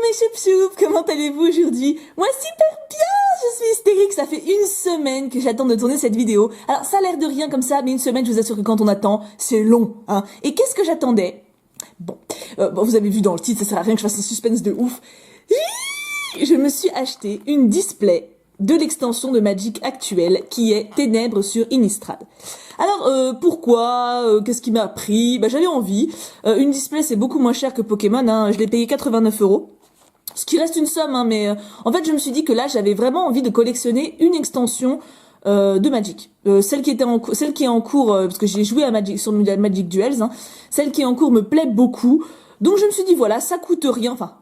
mes choup-choup, comment allez-vous aujourd'hui? Moi super bien, je suis hystérique, ça fait une semaine que j'attends de tourner cette vidéo. Alors ça a l'air de rien comme ça, mais une semaine je vous assure que quand on attend, c'est long. Hein. Et qu'est-ce que j'attendais? Bon, vous avez vu dans le titre, ça sert à rien que je fasse un suspense de ouf. Je me suis acheté une display de l'extension de Magic actuelle qui est Ténèbres sur Innistrad. Alors pourquoi qu'est-ce qui m'a pris? J'avais envie. Une display c'est beaucoup moins cher que Pokémon, hein. Je l'ai payé 89 €. Ce qui reste une somme, hein, mais en fait je me suis dit que là j'avais vraiment envie de collectionner une extension de Magic. Celle qui est en cours, parce que j'ai joué à Magic sur Magic Duels, hein, celle qui est en cours me plaît beaucoup. Donc je me suis dit voilà, ça coûte rien, enfin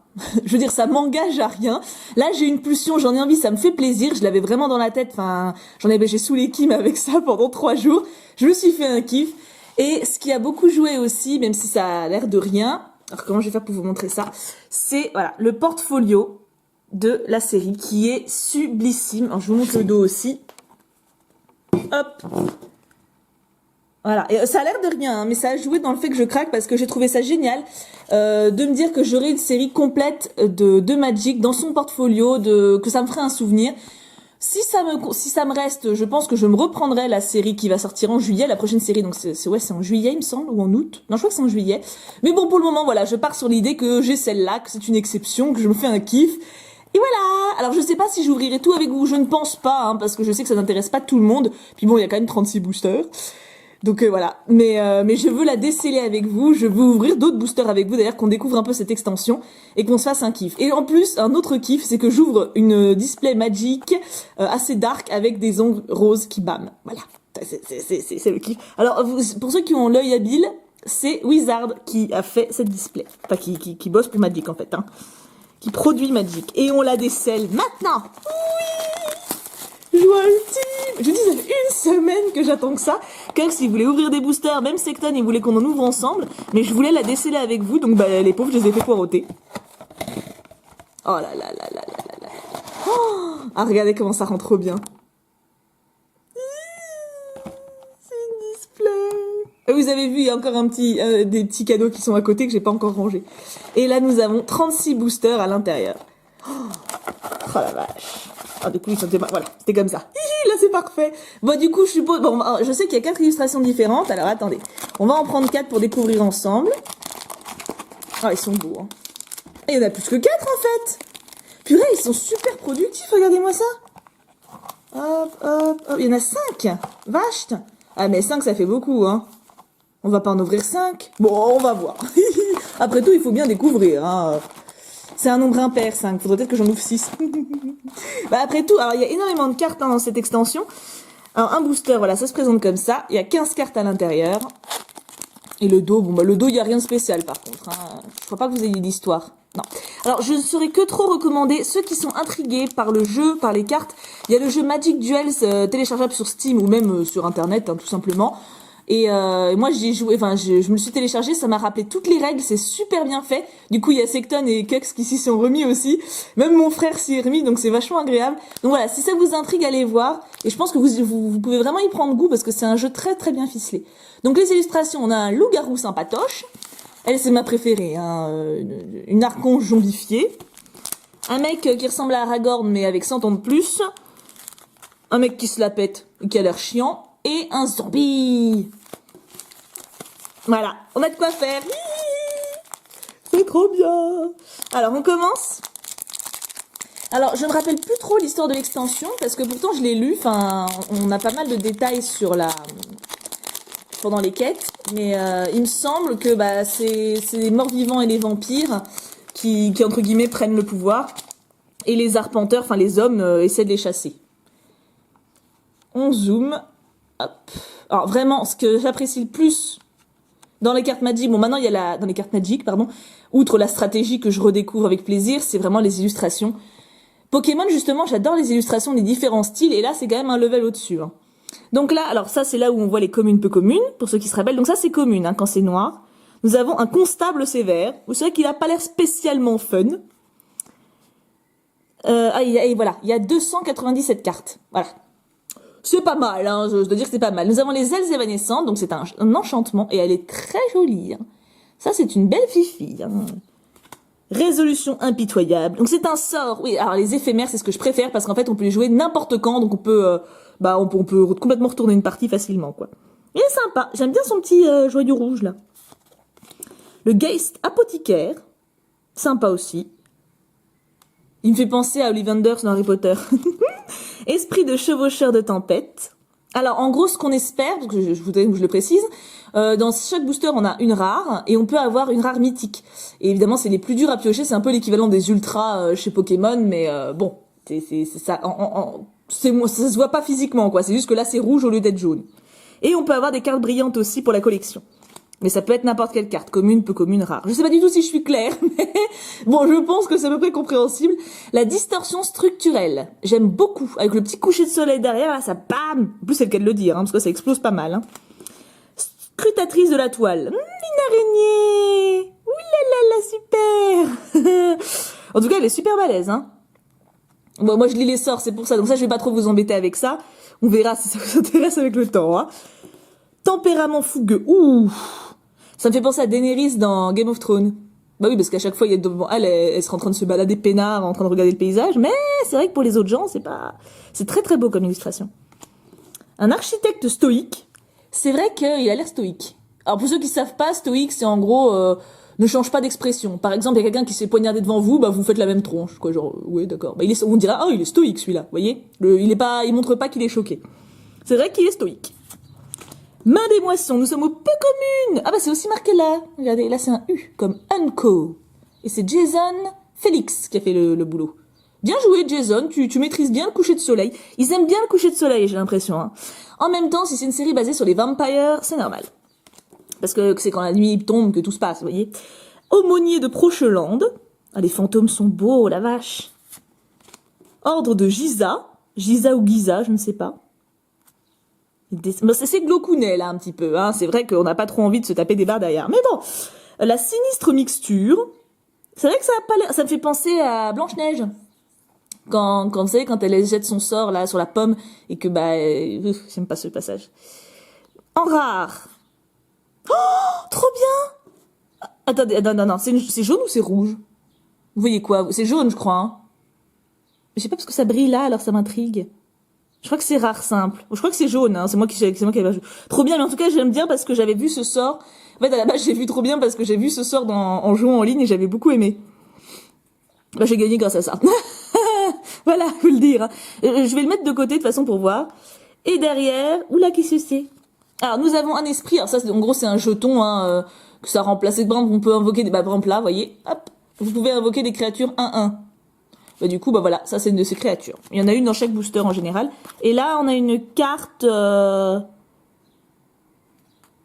je veux dire, ça m'engage à rien. Là, j'ai une pulsion, j'en ai envie, ça me fait plaisir. Je l'avais vraiment dans la tête. Enfin, j'ai saoulé Kim avec ça pendant 3 jours. Je me suis fait un kiff. Et ce qui a beaucoup joué aussi, même si ça a l'air de rien. Alors, comment je vais faire pour vous montrer ça? C'est, voilà, le portfolio de la série qui est sublissime. Alors, je vous montre le dos aussi. Hop. Voilà, et ça a l'air de rien, hein, mais ça a joué dans le fait que je craque parce que j'ai trouvé ça génial de me dire que j'aurais une série complète de Magic dans son portfolio, que ça me ferait un souvenir. Si ça me reste, je pense que je me reprendrai la série qui va sortir en juillet, la prochaine série, donc c'est en juillet il me semble, ou en août. Non, je crois que c'est en juillet. Mais bon, pour le moment, voilà, je pars sur l'idée que j'ai celle-là, que c'est une exception, que je me fais un kiff. Et voilà. Alors je sais pas si j'ouvrirai tout avec vous, je ne pense pas, hein, parce que je sais que ça n'intéresse pas tout le monde. Puis bon, il y a quand même 36 boosters. Donc voilà, mais je veux la déceler avec vous, je veux ouvrir d'autres boosters avec vous, d'ailleurs qu'on découvre un peu cette extension et qu'on se fasse un kiff. Et en plus, un autre kiff, c'est que j'ouvre une display Magic assez dark avec des ongles roses qui bam. Voilà, c'est le kiff. Alors pour ceux qui ont l'œil habile, c'est Wizard qui a fait cette display, enfin qui bosse pour Magic en fait, hein, qui produit Magic. Et on la décèle maintenant. Joie ultime! Je dis, ça fait une semaine que j'attends que ça. Kirk, il voulait ouvrir des boosters, même Secton, il voulait qu'on en ouvre ensemble. Mais je voulais la déceler avec vous, donc les pauvres, je les ai fait poireauter. Oh là là là là là là là. Oh, ah, regardez comment ça rend trop bien. C'est une display. Et vous avez vu, il y a encore des petits cadeaux qui sont à côté que j'ai pas encore rangés. Et là, nous avons 36 boosters à l'intérieur. Oh la vache. Ah, du coup, ils sont voilà, c'était comme ça. Hihi, là, c'est parfait. Bon, du coup, je suppose, bon, je sais qu'il y a 4 illustrations différentes. Alors, attendez. On va en prendre 4 pour découvrir ensemble. Ah, ils sont beaux, hein. Et il y en a plus que 4, en fait. Purée, ils sont super productifs. Regardez-moi ça. Hop, hop, hop. Il y en a 5. Vache. Ah, mais 5, ça fait beaucoup, hein. On va pas en ouvrir 5. Bon, on va voir. Après tout, il faut bien découvrir, hein. C'est un nombre impair, 5. Faudrait peut-être que j'en ouvre 6. Après tout, alors il y a énormément de cartes dans cette extension. Alors un booster, voilà, ça se présente comme ça. Il y a 15 cartes à l'intérieur. Et le dos, le dos, il n'y a rien de spécial par contre. Hein. Je crois pas que vous ayez d'histoire. Non. Alors je ne saurais que trop recommander ceux qui sont intrigués par le jeu, par les cartes. Il y a le jeu Magic Duels téléchargeable sur Steam ou même sur Internet, hein, tout simplement. Et moi j'y ai joué, enfin je me le suis téléchargé, ça m'a rappelé toutes les règles, c'est super bien fait. Du coup il y a Secton et Kux qui s'y sont remis aussi. Même mon frère s'y est remis, donc c'est vachement agréable. Donc voilà, si ça vous intrigue, allez voir. Et je pense que vous pouvez vraiment y prendre goût parce que c'est un jeu très très bien ficelé. Donc les illustrations, on a un loup-garou sympatoche. Elle c'est ma préférée, hein, une archange zombifiée. Un mec qui ressemble à Aragorn mais avec 100 ans de plus. Un mec qui se la pète et qui a l'air chiant. Et un zombie. Voilà, on a de quoi faire. C'est trop bien. Alors, on commence. Alors, je ne rappelle plus trop l'histoire de l'extension, parce que pourtant, je l'ai lu. Enfin, on a pas mal de détails sur pendant les quêtes. Mais il me semble que c'est les morts-vivants et les vampires qui, entre guillemets, prennent le pouvoir. Et les arpenteurs, enfin les hommes, essaient de les chasser. On zoome. Hop. Alors vraiment, ce que j'apprécie le plus dans les cartes Magic, bon maintenant il y a dans les cartes Magic, pardon, outre la stratégie que je redécouvre avec plaisir, c'est vraiment les illustrations. Pokémon justement, j'adore les illustrations des différents styles, et là c'est quand même un level au-dessus. Hein. Donc là, alors ça c'est là où on voit les communes peu communes, pour ceux qui se rappellent, donc ça c'est commune hein, quand c'est noir. Nous avons un constable sévère, vous savez qu'il a pas l'air spécialement fun. Et voilà, il y a 297 cartes, voilà. C'est pas mal, hein, je dois dire que c'est pas mal. Nous avons les ailes évanescentes, donc c'est un enchantement, et elle est très jolie. Hein. Ça, c'est une belle fifi. Hein. Résolution impitoyable. Donc c'est un sort. Oui, alors les éphémères, c'est ce que je préfère parce qu'en fait, on peut les jouer n'importe quand, donc on peut, on peut complètement retourner une partie facilement, quoi. Il est sympa. J'aime bien son petit joyau rouge là. Le Geist apothicaire, sympa aussi. Il me fait penser à Ollivanders dans Harry Potter. Esprit de chevaucheur de tempête. Alors en gros, ce qu'on espère, donc je voudrais que je le précise, dans chaque booster, on a une rare et on peut avoir une rare mythique. Et évidemment, c'est les plus durs à piocher, c'est un peu l'équivalent des ultras chez Pokémon, mais bon, c'est ça. Ça se voit pas physiquement, quoi. C'est juste que là, c'est rouge au lieu d'être jaune. Et on peut avoir des cartes brillantes aussi pour la collection. Mais ça peut être n'importe quelle carte, commune, peu commune, rare. Je sais pas du tout si je suis claire, mais bon, je pense que c'est à peu près compréhensible. La distorsion structurelle, j'aime beaucoup. Avec le petit coucher de soleil derrière, là, ça bam. En plus, c'est le cas de le dire, hein, parce que ça explose pas mal. Hein. Scrutatrice de la toile, une araignée. Ouh là là là, super. En tout cas, elle est super balèze, hein. Bon, moi, je lis les sorts, c'est pour ça. Donc ça, je vais pas trop vous embêter avec ça. On verra si ça vous intéresse avec le temps, hein. Tempérament fougueux. Ouh. Ça me fait penser à Daenerys dans Game of Thrones. Bah oui, parce qu'à chaque fois, il y a elle sera en train de se balader peinard, en train de regarder le paysage, mais c'est vrai que pour les autres gens, c'est très très beau comme illustration. Un architecte stoïque. C'est vrai qu'il a l'air stoïque. Alors pour ceux qui savent pas, stoïque, c'est en gros, ne change pas d'expression. Par exemple, il y a quelqu'un qui s'est poignardé devant vous, bah vous faites la même tronche, quoi, genre, oui, d'accord. Bah on dira, oh, il est stoïque celui-là, vous voyez. Il montre pas qu'il est choqué. C'est vrai qu'il est stoïque. Main des moissons, nous sommes au peu commune. Ah bah c'est aussi marqué là. Regardez, là c'est un U, comme Unco. Et c'est Jason Félix qui a fait le boulot. Bien joué Jason, tu maîtrises bien le coucher de soleil. Ils aiment bien le coucher de soleil, j'ai l'impression. Hein. En même temps, si c'est une série basée sur les vampires, c'est normal. Parce que c'est quand la nuit tombe que tout se passe, vous voyez. Aumônier de Procheland. Ah, les fantômes sont beaux, la vache. Ordre de Giza. Giza ou Giza, je ne sais pas. C'est Glocounet là un petit peu, hein. C'est vrai qu'on n'a pas trop envie de se taper des barres derrière. Mais bon, la sinistre mixture, c'est vrai que ça a pas l'air, ça me fait penser à Blanche-Neige. Quand vous savez, quand elle jette son sort là sur la pomme et que j'aime pas ce passage. En rare. Oh, trop bien. Attendez, non, c'est jaune ou c'est rouge? Vous voyez quoi? C'est jaune, je crois. Hein. Je sais pas parce que ça brille là, alors ça m'intrigue. Je crois que c'est rare simple. Je crois que c'est jaune, hein. C'est moi qui avais trop bien, mais en tout cas, j'aime bien parce que j'avais vu ce sort. En fait, à la base, j'ai vu trop bien parce que j'ai vu ce sort en jouant en ligne et j'avais beaucoup aimé. Bah, j'ai gagné grâce à ça. Voilà, faut le dire. Hein. Je vais le mettre de côté de toute façon pour voir. Et derrière, oula, qu'est-ce que c'est? Alors, nous avons un esprit. Alors ça, en gros, c'est un jeton, hein, que ça remplace. Par exemple, on peut invoquer des, par exemple là, vous voyez, hop. Vous pouvez invoquer des créatures 1-1. Bah du coup, bah voilà, ça c'est une de ces créatures. Il y en a une dans chaque booster en général. Et là, on a une carte...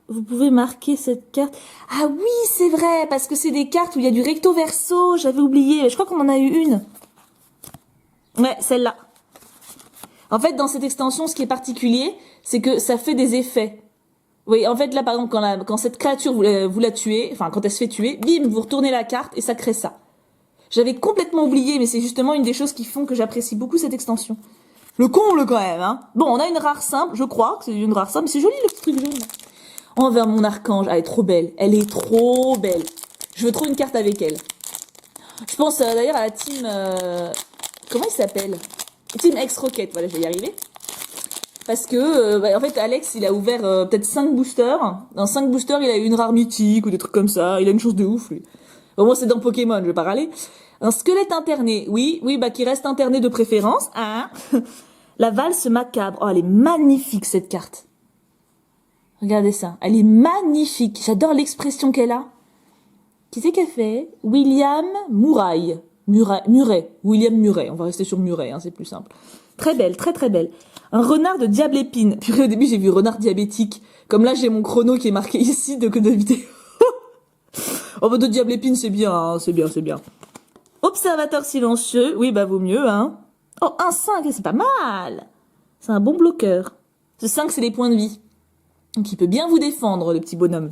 Vous pouvez marquer cette carte. Ah oui, c'est vrai, parce que c'est des cartes où il y a du recto verso. J'avais oublié, je crois qu'on en a eu une. Ouais, celle-là. En fait, dans cette extension, ce qui est particulier, c'est que ça fait des effets. Oui, en fait, là, par exemple, quand cette créature, vous la tuez, enfin, quand elle se fait tuer, bim, vous retournez la carte et ça crée ça. J'avais complètement oublié, mais c'est justement une des choses qui font que j'apprécie beaucoup cette extension. Le comble quand même, hein. Bon, on a une rare simple, je crois que c'est une rare simple, mais c'est joli le petit truc jaune. Envers mon archange, elle est trop belle. Elle est trop belle. Je veux trop une carte avec elle. Je pense d'ailleurs à la team... comment il s'appelle? Team X-Rocket, voilà, je vais y arriver. Parce que, en fait, Alex, il a ouvert peut-être 5 boosters. Dans 5 boosters, il a eu une rare mythique ou des trucs comme ça. Il a une chose de ouf, lui. Au moins, c'est dans Pokémon, je vais pas râler. Un squelette interné. Oui, qui reste interné de préférence. Hein. La valse macabre. Oh, elle est magnifique, cette carte. Regardez ça. Elle est magnifique. J'adore l'expression qu'elle a. Qui c'est qu'elle fait? William Murray. Murray. William Murray. On va rester sur Murray, hein, c'est plus simple. Très belle, très très belle. Un renard de diable épine. Puis au début, j'ai vu renard diabétique. Comme là, j'ai mon chrono qui est marqué ici de vidéo. Oh, bah, de diable épine, c'est bien, hein, c'est bien, c'est bien. Observateur silencieux. Oui, bah, vaut mieux, hein. Oh, un 5, c'est pas mal. C'est un bon bloqueur. Ce 5, c'est les points de vie. Donc, il peut bien vous défendre, le petit bonhomme.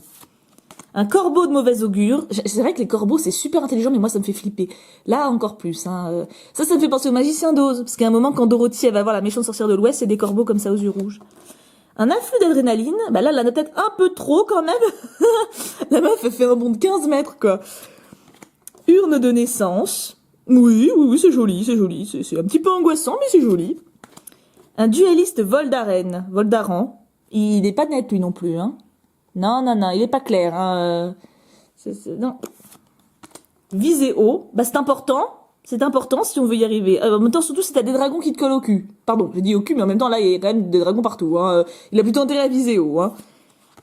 Un corbeau de mauvais augure. C'est vrai que les corbeaux, c'est super intelligent, mais moi, ça me fait flipper. Là, encore plus. Hein. Ça me fait penser au magicien d'Oz. Parce qu'à un moment, quand Dorothy, elle va voir la méchante sorcière de l'Ouest, c'est des corbeaux comme ça aux yeux rouges. Un afflux d'adrénaline. Bah là, elle en a peut-être un peu trop, quand même. La meuf, elle fait un bond de 15 mètres, quoi. Urne de naissance. Oui, oui, oui, c'est joli, c'est joli. C'est un petit peu angoissant, mais c'est joli. Un dueliste Voldaren. Voldaran. Il n'est pas net, lui non plus, hein. Non, non, non, il est pas clair, hein. Non. Viser haut. Bah, c'est important. C'est important si on veut y arriver. En même temps, surtout si t'as des dragons qui te collent au cul. Pardon, j'ai dit au cul, mais en même temps, là, il y a quand même des dragons partout, hein. Il a plutôt intérêt à viser haut, hein.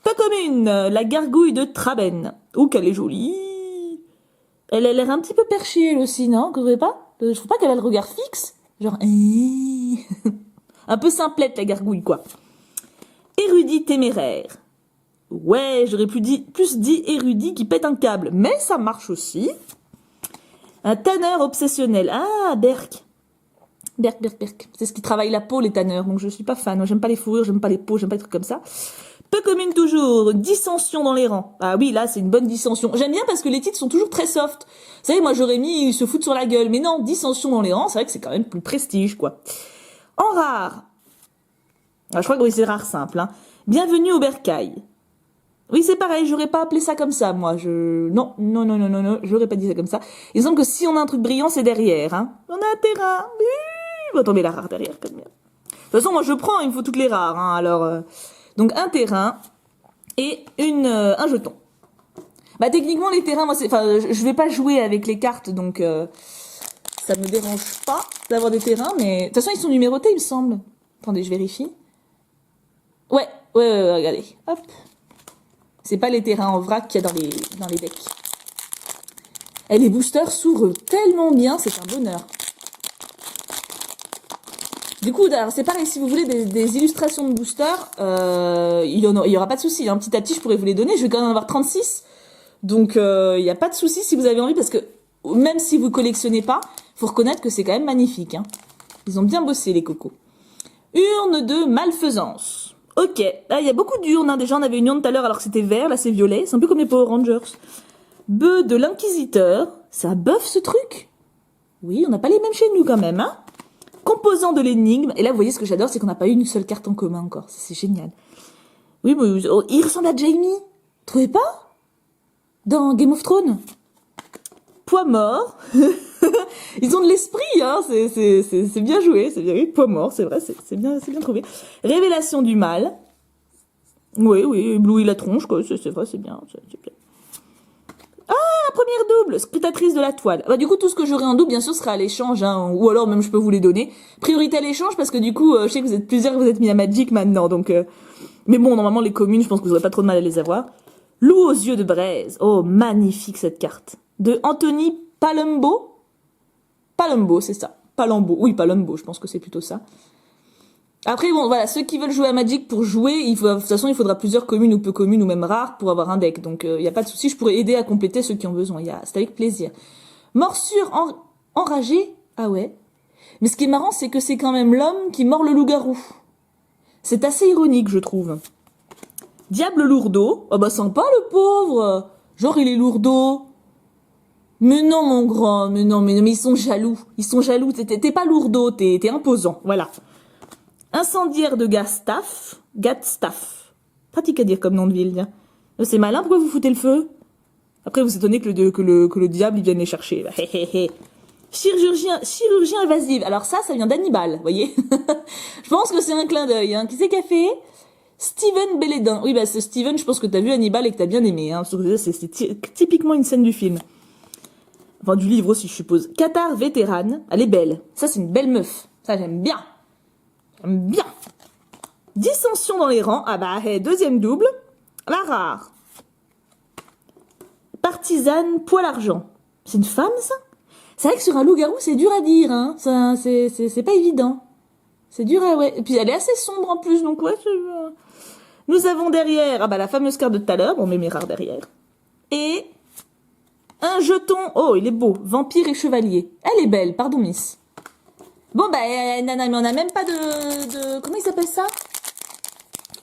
Pas commune, la gargouille de Traben. Oh, qu'elle est jolie. Elle a l'air un petit peu perchée, elle aussi, non? Vous trouvez pas? Je trouve pas qu'elle a le regard fixe. Genre, un peu simplette, la gargouille, quoi. Érudit téméraire. Ouais, j'aurais plus dit érudit qui pète un câble, mais ça marche aussi. Un tanneur obsessionnel. Ah, Berk. Berk. C'est ce qui travaille la peau, les tanneurs, donc je suis pas fan. Moi, j'aime pas les fourrures, j'aime pas les peaux, j'aime pas les trucs comme ça. Peu commune toujours, dissension dans les rangs. Ah oui, là, c'est une bonne dissension. J'aime bien parce que les titres sont toujours très soft. Vous savez, moi, j'aurais mis, ils se foutent sur la gueule. Mais non, dissension dans les rangs, c'est vrai que c'est quand même plus prestige, quoi. En rare. Ah, je crois que oui, c'est rare simple, hein. Bienvenue au bercail. Oui, c'est pareil, j'aurais pas appelé ça comme ça, moi. Non, j'aurais pas dit ça comme ça. Il semble que si on a un truc brillant, c'est derrière, hein. On a un terrain. On va tomber la rare derrière, quand même. De toute façon, moi, je prends, il me faut toutes les rares, hein. Alors, donc, un terrain et un jeton. Bah, techniquement, les terrains, moi, je vais pas jouer avec les cartes, donc, ça me dérange pas d'avoir des terrains, mais, de toute façon, ils sont numérotés, il me semble. Attendez, je vérifie. Ouais, regardez. Hop. C'est pas les terrains en vrac qu'il y a dans les decks. Et les boosters s'ouvrent tellement bien, c'est un bonheur. Du coup, c'est pareil, si vous voulez des illustrations de boosters, il y aura pas de souci. Hein. Petit à petit, je pourrais vous les donner. Je vais quand même en avoir 36. Donc, il n'y a pas de souci si vous avez envie, parce que même si vous collectionnez pas, faut reconnaître que c'est quand même magnifique. Hein. Ils ont bien bossé, les cocos. Urne de malfaisance. Ok, là il y a beaucoup d'urnes, hein. Déjà on avait une urne tout à l'heure alors que c'était vert, là c'est violet, c'est un peu comme les Power Rangers. Bœuf de l'inquisiteur, c'est un bœuf ce truc? Oui, on n'a pas les mêmes chez nous quand même, hein. Composant de l'énigme, et là vous voyez ce que j'adore, c'est qu'on n'a pas eu une seule carte en commun encore, c'est génial. Oui, mais il ressemble à Jaime, trouvez pas? Dans Game of Thrones. Poids mort. Ils ont de l'esprit, hein, c'est bien joué, c'est bien oui, poids mort, c'est vrai, c'est bien trouvé. Révélation du mal. Oui, éblouit la tronche, quoi, c'est vrai, c'est bien, Ah, première double, scrutatrice de la toile. Bah, du coup, tout ce que j'aurai en double, bien sûr, sera à l'échange, hein, ou alors même je peux vous les donner. Priorité à l'échange, parce que du coup, je sais que vous êtes plusieurs, vous êtes mis à Magic maintenant, donc, mais bon, normalement, les communes, je pense que vous aurez pas trop de mal à les avoir. Loup aux yeux de braise. Oh, magnifique, cette carte. De Anthony Palumbo. Palumbo, c'est ça. Palumbo. Oui, Palumbo, je pense que c'est plutôt ça. Après, bon, voilà, ceux qui veulent jouer à Magic pour jouer, de toute façon, il faudra plusieurs communes ou peu communes ou même rares pour avoir un deck. Donc, il n'y a pas de souci, je pourrais aider à compléter ceux qui ont besoin. C'est avec plaisir. Morsure enragée. Ah ouais. Mais ce qui est marrant, c'est que c'est quand même l'homme qui mord le loup-garou. C'est assez ironique, je trouve. Diable lourdeau. Ah bah sympa, le pauvre. Genre, il est lourdeau. Mais non, mon grand, mais non, mais ils sont jaloux. Ils sont jaloux. T'es pas lourdeau, t'es imposant. Voilà. Incendiaire de Gatstaff. Pratique à dire comme nom de ville, tiens. C'est malin, pourquoi vous foutez le feu? Après, vous étonnez que le diable, il vienne les chercher. Chirurgien évasif. Alors ça vient d'Hannibal, vous voyez. Je pense que c'est un clin d'œil, hein. Qui c'est qui a fait? Steven Belledin. Oui, bah, c'est Steven, je pense que t'as vu Hannibal et que t'as bien aimé, hein. C'est typiquement une scène du film. Enfin, du livre aussi, je suppose. Qatar vétérane. Elle est belle. Ça, c'est une belle meuf. Ça, j'aime bien. J'aime bien. Dissension dans les rangs. Ah bah, deuxième double. La rare. Partisane poil argent. C'est une femme, ça? C'est vrai que sur un loup-garou, c'est dur à dire, hein. Ça, c'est pas évident. C'est dur à, ouais. Et puis, elle est assez sombre en plus, donc ouais, nous avons derrière, ah bah, la fameuse carte de tout à l'heure. On met mes rares derrière. Et un jeton. Oh, il est beau. Vampire et chevalier. Elle est belle, pardon, miss. Bon, bah, nana, mais on a même pas de... Comment il s'appelle ça?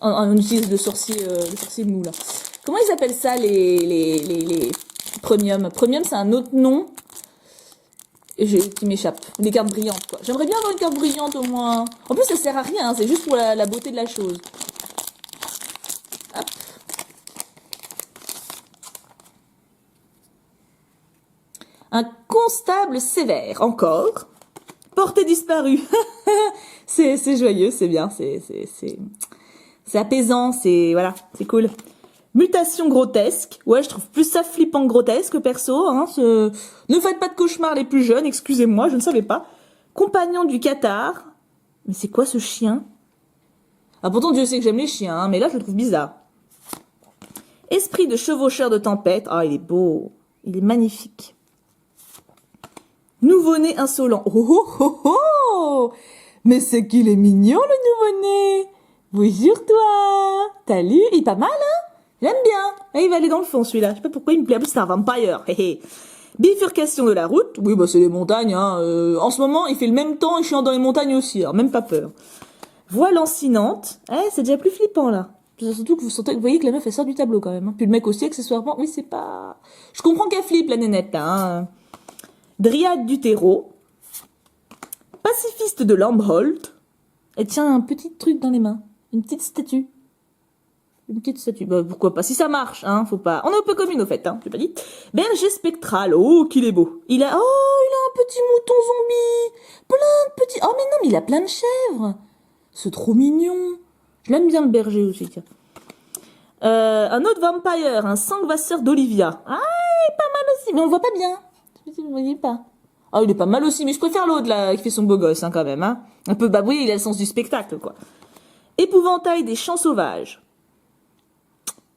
On utilise le sorcier mou, là. Comment ils appellent ça, les premium? Premium, c'est un autre nom. Qui m'échappe. Les cartes brillantes, quoi. J'aimerais bien avoir une carte brillante, au moins. En plus, ça sert à rien, hein, c'est juste pour la beauté de la chose. Hop. Un Constable sévère, encore. Portée disparue. c'est joyeux, c'est bien, c'est apaisant, voilà, c'est cool. Mutation grotesque. Ouais, je trouve plus ça flippant que grotesque, perso. Hein, ne faites pas de cauchemars les plus jeunes, excusez-moi, je ne savais pas. Compagnon du Qatar. Mais c'est quoi ce chien? Ah, pourtant, Dieu sait que j'aime les chiens, hein, mais là, je le trouve bizarre. Esprit de chevaucheur de tempête. Ah, il est beau. Il est magnifique. Nouveau-né insolent. Oh, oh, oh, oh! Mais c'est qu'il est mignon, le nouveau-né. Bonjour, toi. T'as lu? Il est pas mal, hein? J'aime bien. Et il va aller dans le fond, celui-là. Je sais pas pourquoi il me plaît. En plus, c'est un vampire. Bifurcation de la route. Oui, bah, c'est les montagnes, hein. En ce moment, il fait le même temps et je suis dans les montagnes aussi. Alors, même pas peur. Voix lancinante. C'est déjà plus flippant, là. Surtout que vous voyez que la meuf, elle sort du tableau, quand même. Hein. Puis le mec aussi, accessoirement. Oui, c'est pas... Je comprends qu'elle flippe, la nénette, là, hein. Dryade du terreau. Pacifiste de Lambholt. Elle tient un petit truc dans les mains. Une petite statue. Une petite statue. Bah, pourquoi pas? Si ça marche, hein, faut pas... On est un peu commune, au fait, hein, j'ai pas dit. Berger spectral. Oh, qu'il est beau. Il a un petit mouton zombie. Plein de petits... Oh, mais non, mais il a plein de chèvres. C'est trop mignon. Je l'aime bien, le berger, aussi, tiens. Un autre vampire, un sangvasseur d'Olivia. Ah, il est pas mal aussi. Mais on le voit pas bien. Vous voyez pas. Ah, il est pas mal aussi, mais je préfère l'autre, là, qui fait son beau gosse, hein, quand même, hein. Un peu babouillé, il a le sens du spectacle, quoi. Épouvantail des champs sauvages.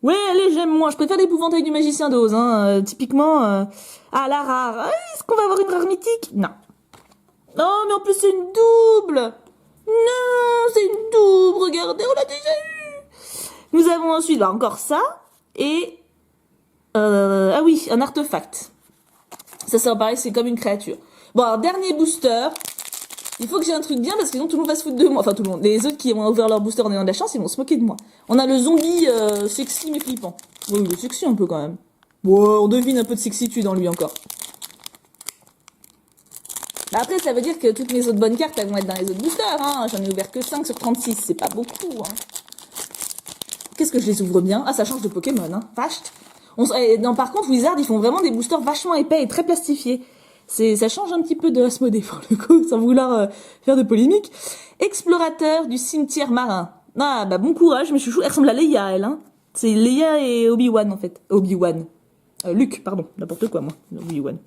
Ouais, allez, j'aime moins. Je préfère l'épouvantail du magicien d'Oz, hein. Typiquement, la rare. Est-ce qu'on va avoir une rare mythique? Non. Non, mais en plus, c'est une double. Non, c'est une double. Regardez, on l'a déjà eu. Nous avons ensuite, encore ça. Et, ah oui, un artefact. Ça pareil, c'est comme une créature. Bon, alors, dernier booster. Il faut que j'ai un truc bien parce que sinon tout le monde va se foutre de moi. Enfin, tout le monde. Les autres qui ont ouvert leur booster en ayant de la chance, ils vont se moquer de moi. On a le zombie sexy mais flippant. Oui, il est sexy un peu quand même. Ouais, on devine un peu de sexitude en lui encore. Bah après, ça veut dire que toutes mes autres bonnes cartes, elles vont être dans les autres boosters. Hein. J'en ai ouvert que 5 sur 36. C'est pas beaucoup. Hein. Qu'est-ce que je les ouvre bien? Ah, ça change de Pokémon. Hein. Vache. Non, par contre, Wizard, ils font vraiment des boosters vachement épais et très plastifiés. Ça change un petit peu de Asmodée, pour le coup, sans vouloir faire de polémique. Explorateur du cimetière marin. Ah, bah bon courage, mes chouchous. Elle ressemble à Leia, elle, hein. C'est Leia et Obi-Wan, en fait. Obi-Wan. Luke, pardon. N'importe quoi, moi. Obi-Wan.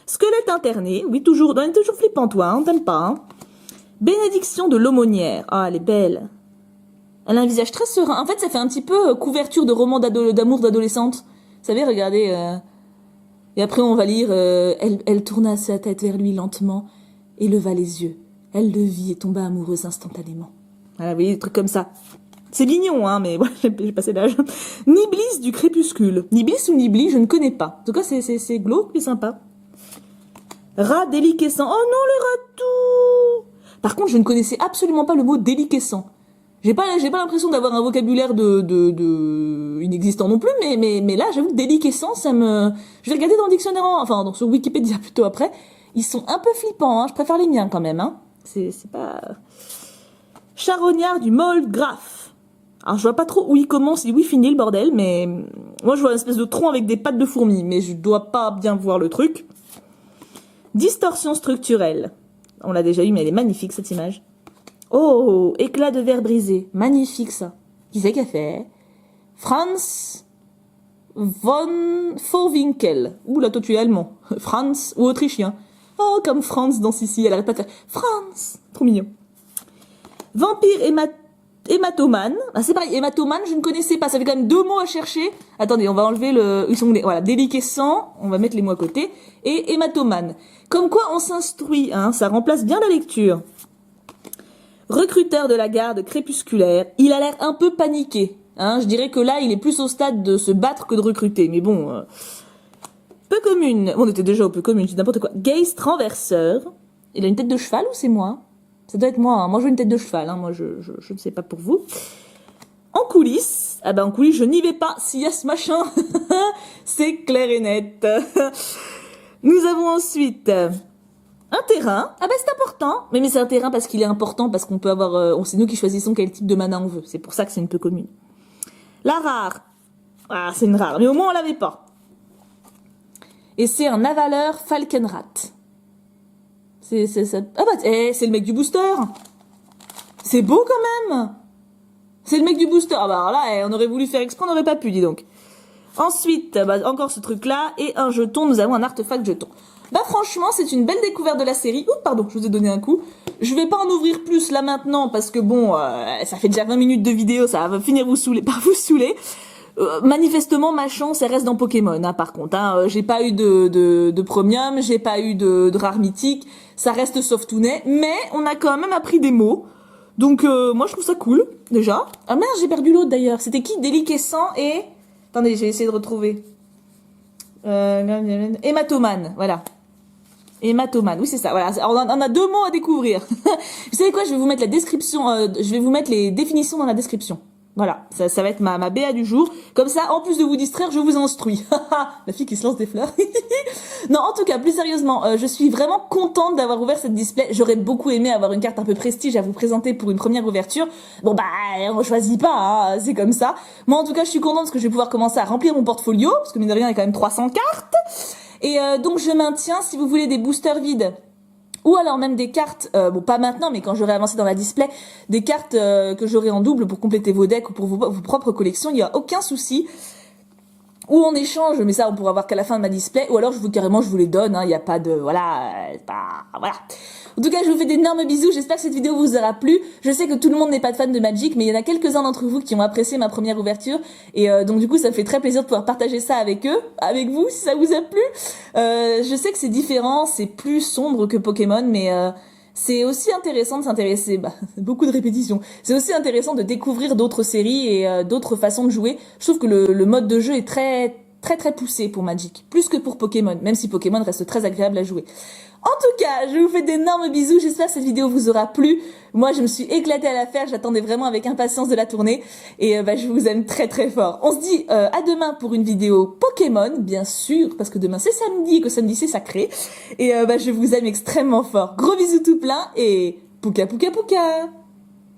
Squelette interné. Oui, toujours. Elle est toujours flippant, toi, hein. T'aimes pas, hein. Bénédiction de l'aumônière. Ah, elle est belle. Elle a un visage très serein. En fait, ça fait un petit peu couverture de roman d'amour d'adolescente. Vous savez, regardez... Et après, on va lire elle tourna sa tête vers lui lentement et leva les yeux. Elle le vit et tomba amoureuse instantanément. Voilà, vous voyez, des trucs comme ça. C'est mignon, hein, mais voilà, j'ai passé l'âge. Niblis du crépuscule. Niblis ou Nibli, je ne connais pas. En tout cas, c'est glauque, mais sympa. Rat déliquescent. Oh non, le ratou! Par contre, je ne connaissais absolument pas le mot déliquescent. J'ai pas l'impression d'avoir un vocabulaire de inexistant non plus, mais là, j'avoue que déliquescent, ça me... Je vais regarder dans le dictionnaire, enfin, donc sur Wikipédia plutôt après. Ils sont un peu flippants, hein. Je préfère les miens quand même, hein. C'est pas... Charognard du Moldgraf. Alors, je vois pas trop où il commence et où il finit le bordel, mais... Moi, je vois une espèce de tronc avec des pattes de fourmi, mais je dois pas bien voir le truc. Distorsion structurelle. On l'a déjà eu, mais elle est magnifique, cette image. Oh, éclat de verre brisé. Magnifique, ça. Qui c'est qui a fait? Franz von Vorwinkel. Ouh, là, toi, tu es allemand. Franz ou autrichien. Oh, comme Franz dans Sissi. Elle arrête pas de faire Franz. Trop mignon. Vampire hématomane. Ah, c'est pareil, hématomane, je ne connaissais pas. Ça fait quand même 2 mots à chercher. Attendez, on va enlever le... Ils sont... Voilà, déliquescent. On va mettre les mots à côté. Et hématomane. Comme quoi, on s'instruit, hein. Ça remplace bien la lecture. Recruteur de la garde crépusculaire, il a l'air un peu paniqué. Hein, je dirais que là, il est plus au stade de se battre que de recruter. Mais bon, peu commune. On était déjà au peu commune, c'est n'importe quoi. Geist renverseur. Il a une tête de cheval ou c'est moi? Ça doit être moi. Hein. Moi, je veux une tête de cheval. Hein. Moi, je ne sais pas pour vous. En coulisses. Ah ben, en coulisses, je n'y vais pas. S'il y a ce machin, c'est clair et net. Nous avons ensuite... Un terrain. Ah ben c'est important. Mais c'est un terrain parce qu'il est important, parce qu'on peut avoir... c'est nous qui choisissons quel type de mana on veut. C'est pour ça que c'est une peu commune. La rare. Ah, c'est une rare. Mais au moins on l'avait pas. Et c'est un avaleur Falkenrat. C'est ça. Ah bah, c'est le mec du booster. C'est beau quand même. C'est le mec du booster. Ah bah alors là, on aurait voulu faire exprès, on n'aurait pas pu, dis donc. Ensuite, bah, encore ce truc-là. Et un jeton, nous avons un artefact jeton. Bah franchement, c'est une belle découverte de la série. Oups, pardon, je vous ai donné un coup. Je vais pas en ouvrir plus là maintenant parce que bon, ça fait déjà 20 minutes de vidéo, ça va finir par vous saouler. Manifestement, ma chance, elle reste dans Pokémon, hein, par contre. Hein. J'ai pas eu de premium, j'ai pas eu de rare mythique, ça reste Softounet, mais on a quand même appris des mots. Donc moi je trouve ça cool, déjà. Ah merde, j'ai perdu l'autre d'ailleurs. C'était qui? Déliquescent et... Attendez, j'ai essayé de retrouver. Hématomane, voilà. Hématomane, oui c'est ça, voilà. On a deux mots à découvrir. Vous savez quoi, je vais vous mettre la description, je vais vous mettre les définitions dans la description. Voilà, ça va être ma BA du jour. Comme ça, en plus de vous distraire, je vous instruis. La fille qui se lance des fleurs. Non, en tout cas, plus sérieusement, je suis vraiment contente d'avoir ouvert cette display. J'aurais beaucoup aimé avoir une carte un peu prestige à vous présenter pour une première ouverture. Bon bah, on choisit pas, hein, c'est comme ça. Moi, en tout cas, je suis contente parce que je vais pouvoir commencer à remplir mon portfolio, parce que mine de rien, il y a quand même 300 cartes. Et donc, je maintiens, si vous voulez des boosters vides, ou alors même des cartes, bon pas maintenant, mais quand j'aurai avancé dans la display, des cartes que j'aurai en double pour compléter vos decks ou pour vos propres collections, il n'y a aucun souci. Ou en échange, mais ça on pourra voir qu'à la fin de ma display, ou alors je vous les donne, hein, il n'y a pas de, voilà, voilà. En tout cas, je vous fais d'énormes bisous, j'espère que cette vidéo vous aura plu. Je sais que tout le monde n'est pas fan de Magic, mais il y en a quelques-uns d'entre vous qui ont apprécié ma première ouverture, et donc du coup ça me fait très plaisir de pouvoir partager ça avec eux, avec vous, si ça vous a plu. Je sais que c'est différent, c'est plus sombre que Pokémon, mais c'est aussi intéressant de s'intéresser, beaucoup de répétitions, c'est aussi intéressant de découvrir d'autres séries et d'autres façons de jouer. Je trouve que le mode de jeu est très poussé pour Magic, plus que pour Pokémon, même si Pokémon reste très agréable à jouer. En tout cas, je vous fais d'énormes bisous, j'espère que cette vidéo vous aura plu. Moi, je me suis éclatée à la faire, j'attendais vraiment avec impatience de la tourner. Et je vous aime très fort. On se dit à demain pour une vidéo Pokémon, bien sûr, parce que demain c'est samedi et que samedi c'est sacré. Et je vous aime extrêmement fort. Gros bisous tout plein et pouka pouka pouka.